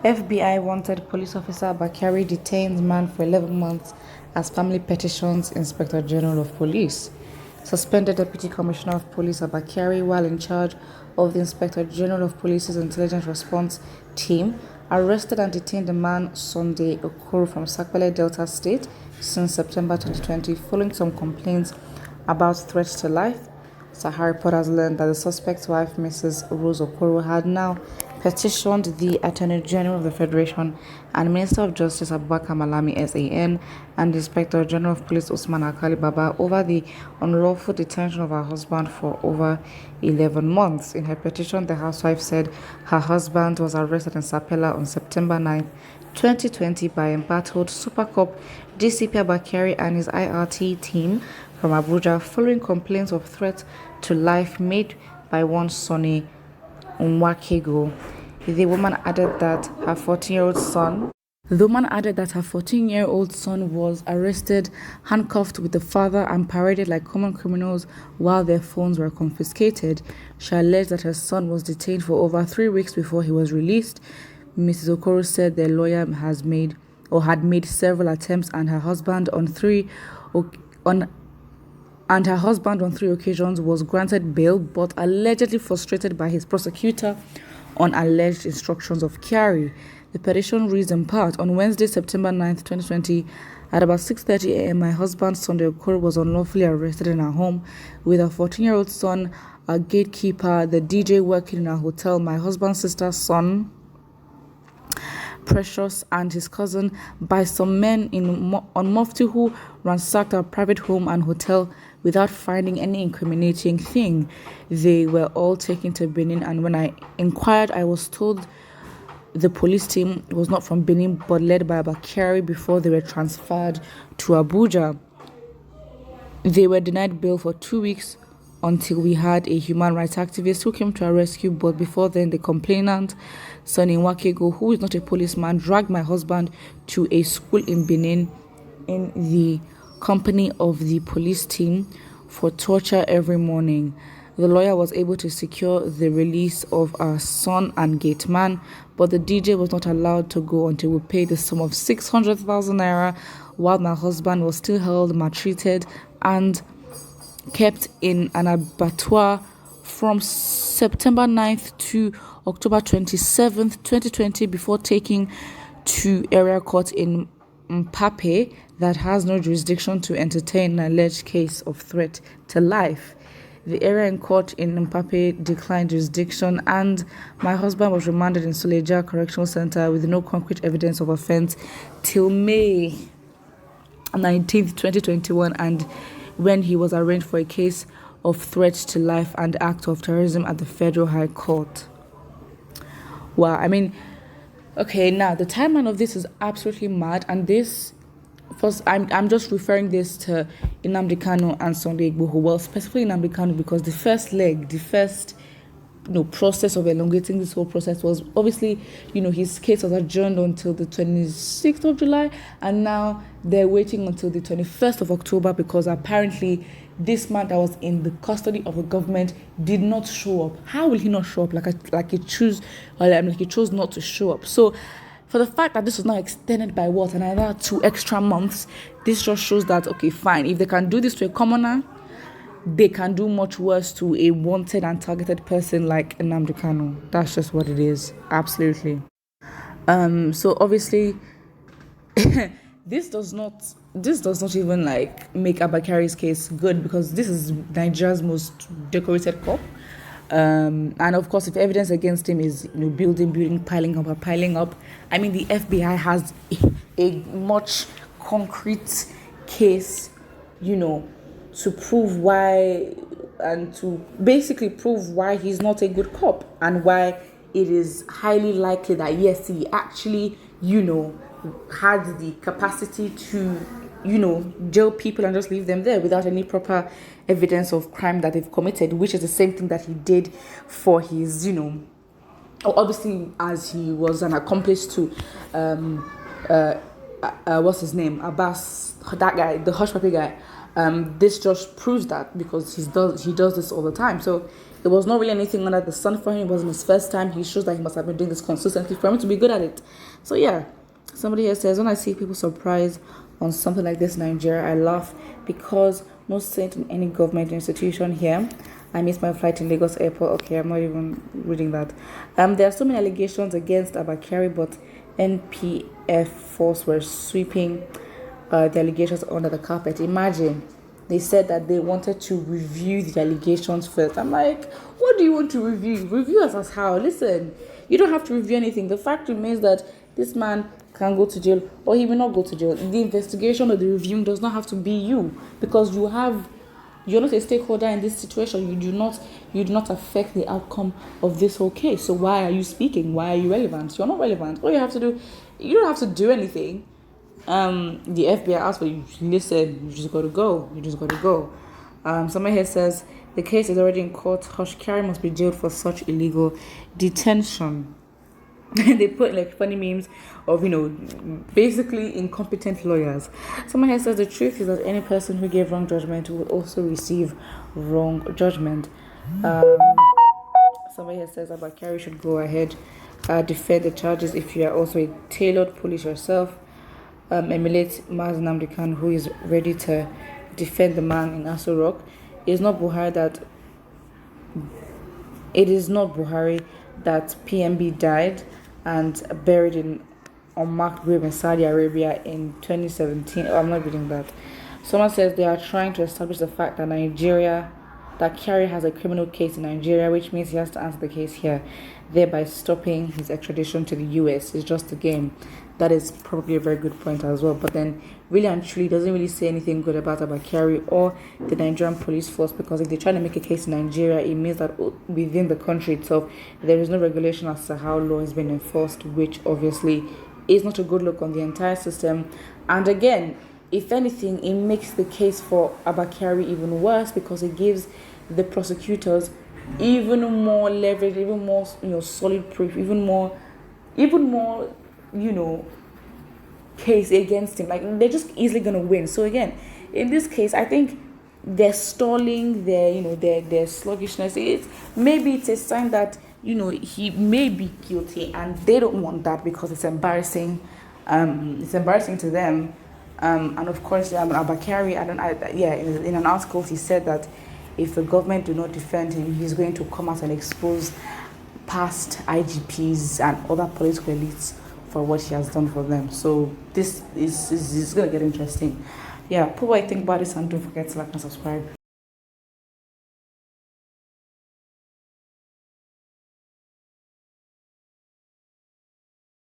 FBI wanted police officer Kyari detained man for 11 months as family petitions Inspector General of Police. Suspended Deputy Commissioner of Police Abba Kyari, while in charge of the Inspector General of Police's Intelligence Response Team, arrested and detained a man Sunday Okoro from Sapele, Delta State since September 2020 following some complaints about threats to life. Sahara reporters learned that the suspect's wife, Mrs. Rose Okoro, had now petitioned the Attorney General of the Federation and Minister of Justice Abubakar Malami SAN and the Inspector General of Police Usman Akali Baba over the unlawful detention of her husband for over 11 months. In her petition, the housewife said her husband was arrested in Sapele on September 9, 2020 by embattled Super Cup DCP Abba Kyari and his IRT team from Abuja following complaints of threats to life made by one Sonny Nwakego. The woman added that her 14-year-old son was arrested, handcuffed with the father, and paraded like common criminals while their phones were confiscated. She alleged that her son was detained for over 3 weeks before he was released. Mrs. Okoro said their lawyer had made several attempts, and her husband on three occasions was granted bail, but allegedly frustrated by his prosecutor on alleged instructions of Kyari. The petition reads in part, on Wednesday, September 9, 2020, at about 6:30 a.m., my husband, Sunday Okoro, was unlawfully arrested in our home with a 14-year-old son, a gatekeeper, the DJ working in our hotel, my husband's sister's son, Precious, and his cousin by some men on Mufti who ransacked our private home and hotel without finding any incriminating thing. They were all taken to Benin, and when I inquired, I was told the police team was not from Benin but led by Abba Kyari before they were transferred to Abuja. They were denied bail for 2 weeks until we had a human rights activist who came to our rescue, but before then the complainant, Sonny Nwakego, who is not a policeman, dragged my husband to a school in Benin in the company of the police team for torture every morning. The lawyer was able to secure the release of our son and gate man, but the DJ was not allowed to go until we paid the sum of 600,000 naira, while my husband was still held, maltreated, and kept in an abattoir from September 9th to October 27th, 2020, before taking to area court in Mpape that has no jurisdiction to entertain an alleged case of threat to life. The area in court in Mpape declined jurisdiction, and my husband was remanded in Suleja Correctional Center with no concrete evidence of offense till May 19th, 2021, and when he was arraigned for a case of threat to life and act of terrorism at the Federal High Court. Wow, I mean, okay, now the timeline of this is absolutely mad, and this, first, I'm just referring this to Nnamdi Kanu and Sunday Igboho. Well, specifically Nnamdi Kanu, because the first process of elongating this whole process was obviously, his case was adjourned until the 26th of July, and now they're waiting until the 21st of October because apparently this man that was in the custody of the government did not show up. How will he not show up? He chose not to show up. So for the fact that this was now extended by another 2 extra months, this just shows that, okay, fine, if they can do this to a commoner, they can do much worse to a wanted and targeted person like Nnamdi Kanu. That's just what it is. Absolutely. So obviously, this does not even make Abba Kyari's case good, because this is Nigeria's most decorated cop. And of course, if evidence against him is building, piling up, I mean, the FBI has a much concrete case, to prove why, and to basically prove why he's not a good cop, and why it is highly likely that yes, he actually, had the capacity to, jail people and just leave them there without any proper evidence of crime that they've committed, which is the same thing that he did for his, obviously, as he was an accomplice to, what's his name, Abbas, that guy, the hush puppy guy. This just proves that because he does this all the time. So it was not really anything under the sun for him. It wasn't his first time. He shows that he must have been doing this consistently for him to be good at it. So yeah, somebody here says, when I see people surprised on something like this in Nigeria, I laugh because most sent in any government institution here. I missed my flight in Lagos Airport. Okay, I'm not even reading that. There are so many allegations against Abba Kyari, but NPF force were sweeping the allegations under the carpet. Imagine, they said that they wanted to review the allegations first. I'm like, what do you want to review? Review us as how? Listen, you don't have to review anything. The fact remains that this man can go to jail or he will not go to jail. The investigation or the reviewing does not have to be you, because you're not a stakeholder in this situation. You do not affect the outcome of this whole case. So why are you speaking? Why are you relevant? You're not relevant. All you have to do, you don't have to do anything. The FBI asked for you. Listen, you just gotta go. Someone here says the case is already in court. Kyari must be jailed for such illegal detention. They put like funny memes of, basically incompetent lawyers. Someone here says the truth is that any person who gave wrong judgment will also receive wrong judgment. Somebody here says Abba Kyari should go ahead, defend the charges if you are also a tailored police yourself. Emulate Maz Nnamdi Kanu, who is ready to defend the man in Aso Rock. It is not Buhari that PMB died and buried in unmarked grave in Saudi Arabia in 2017. Oh, I'm not reading that. Someone says they are trying to establish the fact that Kyari has a criminal case in Nigeria, which means he has to answer the case here, thereby stopping his extradition to the US. It's just a game. That is probably a very good point as well. But then, really and truly, doesn't really say anything good about Abba Kyari or the Nigerian police force, because if they're trying to make a case in Nigeria, it means that within the country itself, there is no regulation as to how law is being enforced, which obviously is not a good look on the entire system. And again, if anything, it makes the case for Abba Kyari even worse, because it gives the prosecutors even more leverage, even more solid proof, even more case against him. Like, they're just easily gonna win. So again, in this case, I think they're stalling, their sluggishness. Maybe it's a sign that he may be guilty, and they don't want that because it's embarrassing. It's embarrassing to them. And of course, Abba Kyari, in an article he said that if the government do not defend him, he's going to come out and expose past IGPs and other political elites for what he has done for them. So this is going to get interesting. Yeah, put what you think about this, and don't forget to like and subscribe.